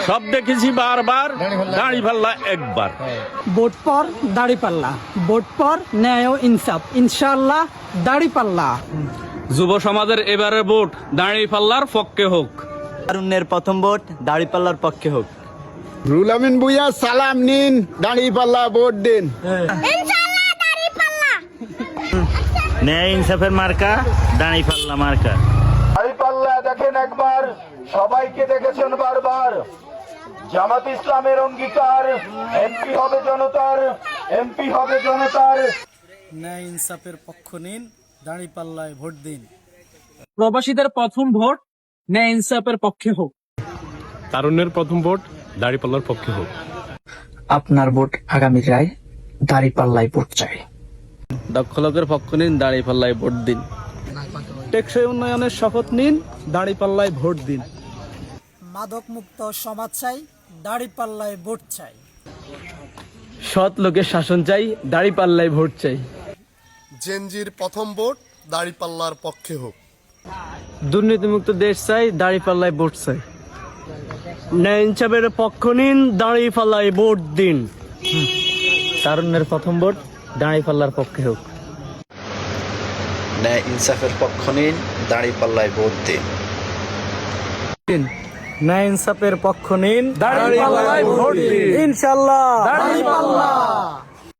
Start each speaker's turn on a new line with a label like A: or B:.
A: সব দেখেছি বারবার, দাঁড়িপাল্লা একবার।
B: ভোট পর দাড়িপাল্লা, ভোট পর ন্যায় ও ইনসাফ, ইনশাআল্লাহ দাড়িপাল্লা।
A: যুব সমাজের এবারের ভোট দাঁড়িপাল্লার পক্ষে হোক।
C: তারুণ্যের প্রথম ভোট দাড়িপাল্লার পক্ষে হোক।
D: রুল আমিন ভুঁইয়া সালাম নিন, দাঁড়িপাল্লা ভোট দিন।
C: ন্যায় ইনসাফের মার্কা দাড়িপাল্লা মার্কা।
E: দাঁড়িপাল্লা দেখেন একবার, সবাইকে দেখেছেন বারবার। জামাত ইসলামের অঙ্গীকার, এমপি হবে জনতার, এমপি হবে জনতার।
B: ন্যায় ইনসাফের পক্ষ নিন, দাড়িপাল্লায় ভোট দিন।
F: প্রবাসীদের প্রথম ভোট ন্যায় ইনসাফের পক্ষে হোক।
A: তারুণ্যের প্রথম ভোট দাঁড়িপাল্লার পক্ষে হোক।
G: আপনার ভোট আগামীর রায়, দাড়িপাল্লায় ভোট চাই।
F: দক্ষ লোকের পক্ষ নিন, দাড়িপাল্লায় ভোট দিন। টেকসই উন্নয়নের শপথ নিন, দাড়িপাল্লায় ভোট দিন।
B: মাদক মুক্ত সমাজ চাই, দাড়িপাল্লায় ভোট চাই।
F: সৎ লোকের শাসন চাই, দাড়িপাল্লায় ভোট চাই।
H: জেনজির প্রথম ভোট দাড়িপাল্লার পক্ষে হোক।
F: দুর্নীতিমুক্ত দেশ চাই, দাড়িপাল্লায় ভোট চাই। ন্যায় ইনসাফের পক্ষ নিন, দাড়িপাল্লায় ভোট দিন। তারুণ্যের প্রথম ভোট দাড়িপাল্লার পক্ষে হোক।
I: ন্যায় ইনসাফের পক্ষ নিন, দাঁড়িপাল্লায় ভোট দিন।
F: ন্যায় ইনসাফের পক্ষ নিন, দাড়িপাল্লায় ভোট দিন। ইনশাআল্লাহ দাড়িপাল্লা।